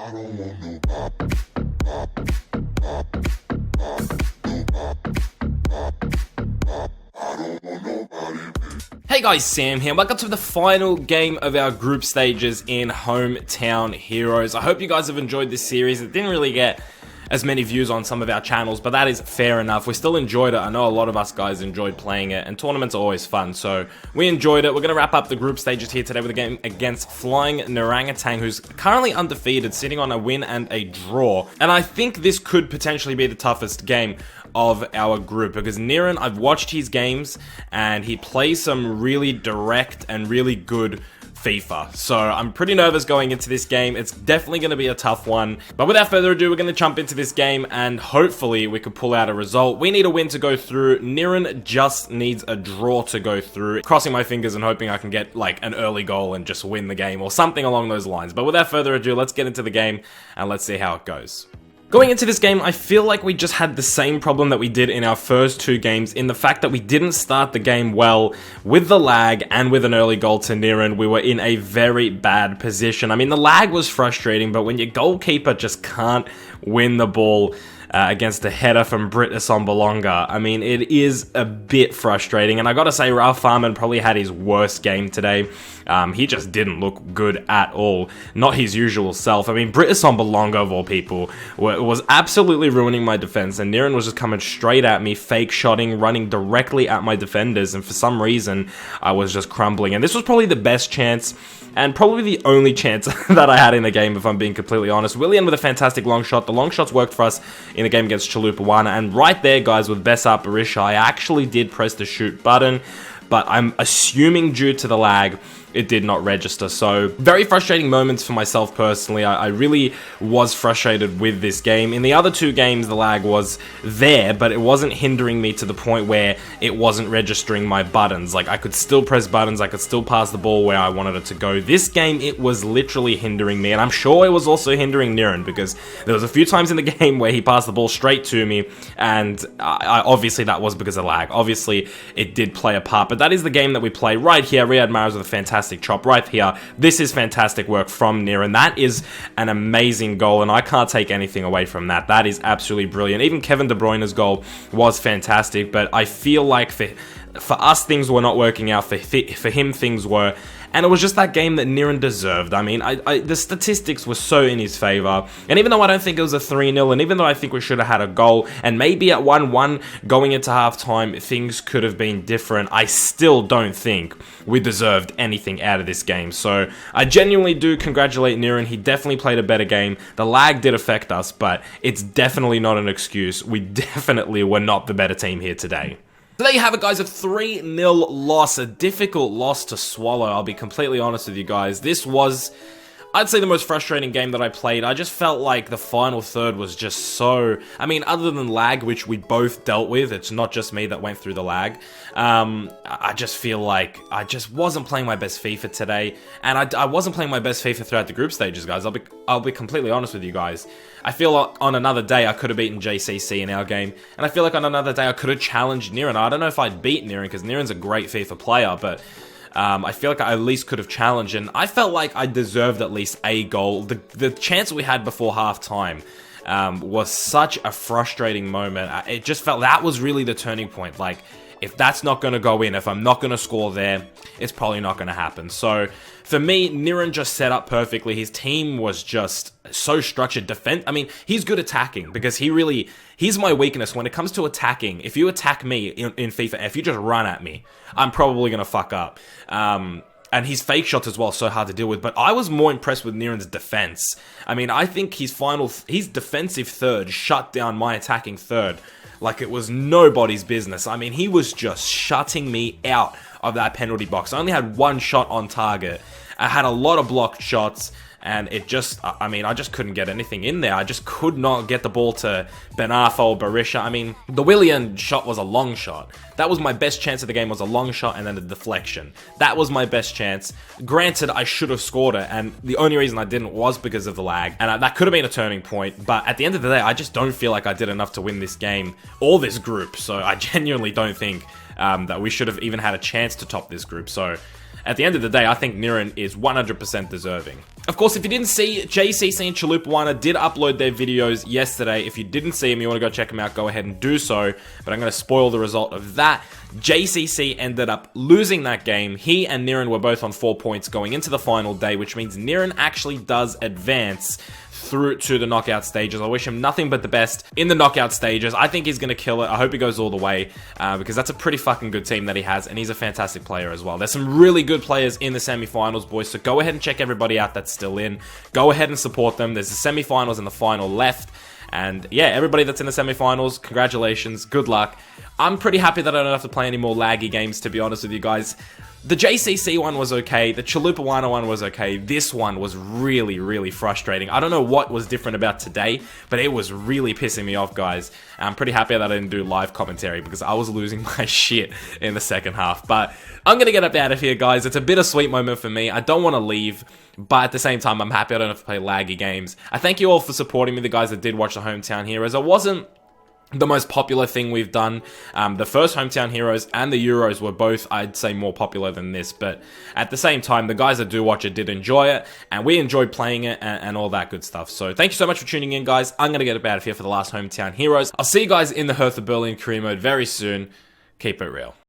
Hey guys, Sam here. Welcome to the final game of our group stages in Hometown Heroes. I hope you guys have enjoyed this series. It didn't really get as many views on some of our channels, but that is fair enough. We still enjoyed it. I know a lot of us guys enjoyed playing it, and tournaments are always fun, so we enjoyed it. We're going to wrap up the group stages here today with a game against FlyingNiranGatang, who's currently undefeated, sitting on a win and a draw. And I think this could potentially be the toughest game of our group, because Niran, I've watched his games, and he plays some really direct and really good FIFA. So I'm pretty nervous going into this game. It's definitely going to be a tough one. But without further ado, we're going to jump into this game and hopefully we can pull out a result. We need a win to go through. Niran just needs a draw to go through. Crossing my fingers and hoping I can get like an early goal and just win the game or something along those lines. But without further ado, let's get into the game and let's see how it goes. Going into this game, I feel like we just had the same problem that we did in our first two games, in the fact that we didn't start the game well with the lag and with an early goal to Niran. We were in a very bad position. I mean, the lag was frustrating, but when your goalkeeper just can't win the ball against a header from Britis on Bolonga, I mean, it is a bit frustrating. And I gotta say, Ralph Farman probably had his worst game today. He just didn't look good at all. Not his usual self. I mean, Britis on Bolonga, of all people, was absolutely ruining my defense. And Niran was just coming straight at me, fake shotting, running directly at my defenders. And for some reason, I was just crumbling. And this was probably the best chance, and probably the only chance that I had in the game, if I'm being completely honest. Willian with a fantastic long shot. The long shots worked for us in the game against Chalupawana. And right there, guys, with Besar Barisha, I actually did press the shoot button, but I'm assuming due to the lag, it did not register. So very frustrating moments for myself personally. I really was frustrated with this game. In the other two games, the lag was there, but it wasn't hindering me to the point where it wasn't registering my buttons. Like, I could still press buttons, I could still pass the ball where I wanted it to go. This game, it was literally hindering me, and I'm sure it was also hindering Niran, because there was a few times in the game where he passed the ball straight to me, and obviously that was because of lag. Obviously, it did play a part, but that is the game that we play right here. Riyad Mahrez with a fantastic chop right here. This is fantastic work from Niran. That is an amazing goal, and I can't take anything away from that. That is absolutely brilliant. Even Kevin De Bruyne's goal was fantastic, but I feel like for us, things were not working out. For him, things were. And it was just that game that Niran deserved. I mean, the statistics were so in his favor. And even though I don't think it was a 3-0, and even though I think we should have had a goal, and maybe at 1-1 going into halftime, things could have been different, I still don't think we deserved anything out of this game. So I genuinely do congratulate Niran. He definitely played a better game. The lag did affect us, but it's definitely not an excuse. We definitely were not the better team here today. So there you have it, guys, a 3-0 loss, a difficult loss to swallow. I'll be completely honest with you guys. This was, I'd say, the most frustrating game that I played. I just felt like the final third was just so, I mean, other than lag, which we both dealt with, it's not just me that went through the lag. I just feel like I just wasn't playing my best FIFA today, and I wasn't playing my best FIFA throughout the group stages, guys. I'll be completely honest with you guys. I feel like on another day I could have beaten JCC in our game, and I feel like on another day I could have challenged Niran. I don't know if I'd beat Niran, because Niran's a great FIFA player, but I feel like I at least could have challenged, and I felt like I deserved at least a goal. The chance we had before halftime was such a frustrating moment. It just felt that was really the turning point. Like, if that's not going to go in, if I'm not going to score there, it's probably not going to happen. So for me, Niran just set up perfectly. His team was just so structured. I mean, he's good attacking, because he's my weakness when it comes to attacking. If you attack me in FIFA, if you just run at me, I'm probably going to fuck up. And his fake shots as well, so hard to deal with. But I was more impressed with Niran's defense. I mean, I think his defensive third shut down my attacking third like it was nobody's business. I mean, he was just shutting me out of that penalty box. I only had one shot on target. I had a lot of blocked shots, and it just, I mean, I just couldn't get anything in there. I just could not get the ball to Ben Arfa or Barisha. I mean, the Willian shot was a long shot. That was my best chance of the game, was a long shot and then a deflection. That was my best chance. Granted, I should have scored it, and the only reason I didn't was because of the lag, and that could have been a turning point, but at the end of the day, I just don't feel like I did enough to win this game or this group, so I genuinely don't think that we should have even had a chance to top this group. So at the end of the day, I think Niran is 100% deserving. Of course, if you didn't see, JCC and Chalupawana did upload their videos yesterday. If you didn't see them, you want to go check them out, go ahead and do so. But I'm going to spoil the result of that. JCC ended up losing that game. He and Niran were both on 4 points going into the final day, which means Niran actually does advance through to the knockout stages. I wish him nothing but the best in the knockout stages. I think he's going to kill it. I hope he goes all the way because that's a pretty fucking good team that he has, and he's a fantastic player as well. There's some really good players in the semifinals, boys, so go ahead and check everybody out that's still in. Go ahead and support them. There's the semifinals and the final left. And yeah, everybody that's in the semifinals, congratulations, good luck. I'm pretty happy that I don't have to play any more laggy games, to be honest with you guys. The JCC one was okay, the Chalupawana one was okay, this one was really, really frustrating. I don't know what was different about today, but it was really pissing me off, guys. I'm pretty happy that I didn't do live commentary because I was losing my shit in the second half. But I'm gonna get up out of here, guys. It's a bittersweet moment for me. I don't want to leave, but at the same time, I'm happy I don't have to play laggy games. I thank you all for supporting me, the guys that did watch the Hometown Heroes. I wasn't the most popular thing we've done. The first Hometown Heroes and the Euros were both, I'd say, more popular than this, but at the same time, the guys that do watch it did enjoy it, and we enjoyed playing it and all that good stuff. So thank you so much for tuning in, guys. I'm going to get up out of here for the last Hometown Heroes. I'll see you guys in the Hertha Berlin career mode very soon. Keep it real.